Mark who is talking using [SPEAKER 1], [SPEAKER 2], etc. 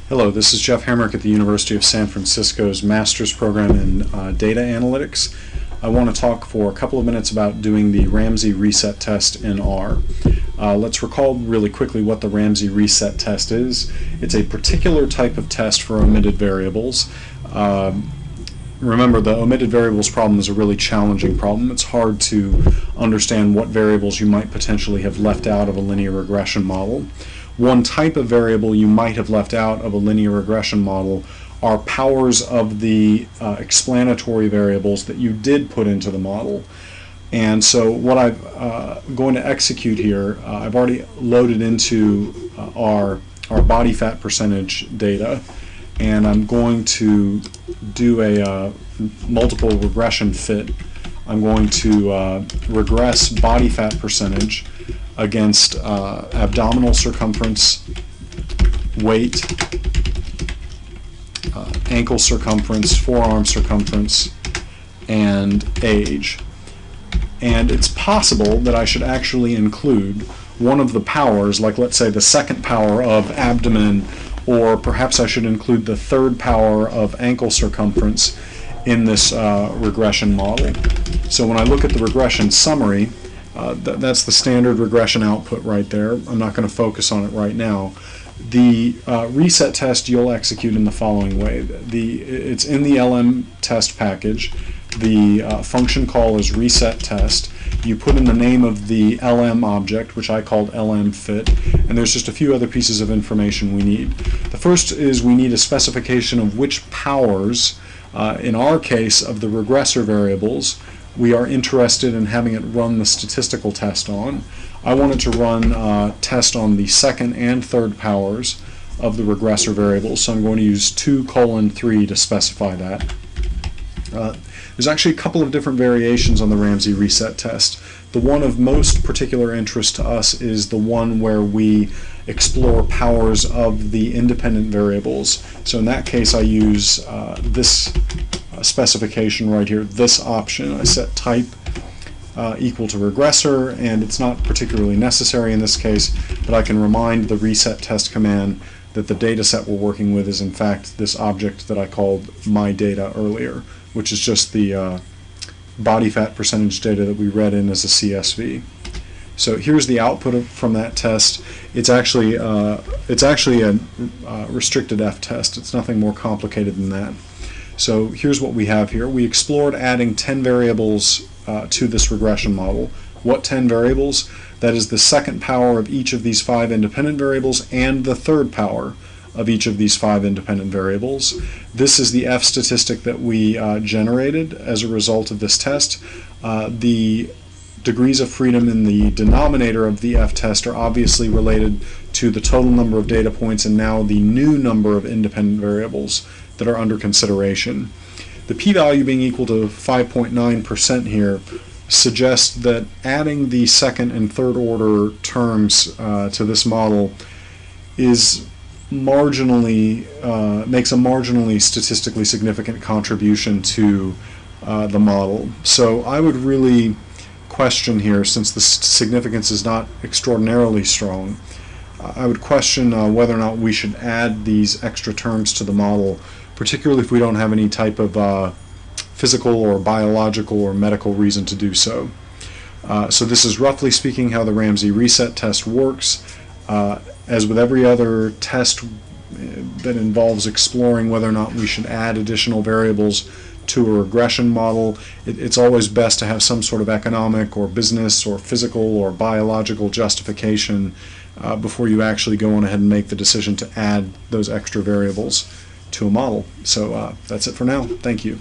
[SPEAKER 1] Hello, this is Jeff Hamrick at the University of San Francisco's Master's Program in Data Analytics. I want to talk for a couple of minutes about doing the Ramsey reset test in R. Let's recall really quickly what the Ramsey reset test is. It's a particular type of test for omitted variables. Remember, the omitted variables problem is a really challenging problem. It's hard to understand what variables you might potentially have left out of a linear regression model. One type of variable you might have left out of a linear regression model are powers of the explanatory variables that you did put into the model. And so what I'm going to execute here, I've already loaded into our body fat percentage data, and I'm going to do a multiple regression fit. I'm going to regress body fat percentage against abdominal circumference, weight, ankle circumference, forearm circumference, and age. And it's possible that I should actually include one of the powers, like let's say the second power of abdomen, or perhaps I should include the third power of ankle circumference in this regression model. So when I look at the regression summary, that's the standard regression output right there. I'm not going to focus on it right now. The reset test you'll execute in the following way. It's in the LM test package. The function call is reset test. You put in the name of the LM object, which I called LM fit, and there's just a few other pieces of information we need. The first is we need a specification of which powers, in our case, of the regressor variables we are interested in having it run the statistical test on. I wanted to run test on the second and third powers of the regressor variables, so I'm going to use 2:3 to specify that. There's actually a couple of different variations on the Ramsey reset test. The one of most particular interest to us is the one where we explore powers of the independent variables. So in that case I use this specification right here, this option. I set type equal to regressor, and it's not particularly necessary in this case, but I can remind the reset test command that the data set we're working with is in fact this object that I called my data earlier, which is just the body fat percentage data that we read in as a CSV. So here's the output from that test. It's actually a restricted F test. It's nothing more complicated than that. So here's what we have here. We explored adding 10 variables to this regression model. What 10 variables? That is the second power of each of these 5 independent variables and the third power of each of these 5 independent variables. This is the F statistic that we generated as a result of this test. The degrees of freedom in the denominator of the F test are obviously related to the total number of data points and now the new number of independent variables that are under consideration. The p-value being equal to 5.9% here suggests that adding the second and third order terms to this model is marginally makes a marginally statistically significant contribution to the model. So I would really question here, since the significance is not extraordinarily strong, I would question whether or not we should add these extra terms to the model, particularly if we don't have any type of physical or biological or medical reason to do so. So this is roughly speaking how the Ramsey reset test works. As with every other test that involves exploring whether or not we should add additional variables to a regression model, it's always best to have some sort of economic or business or physical or biological justification before you actually go on ahead and make the decision to add those extra variables to a model. So that's it for now. Thank you.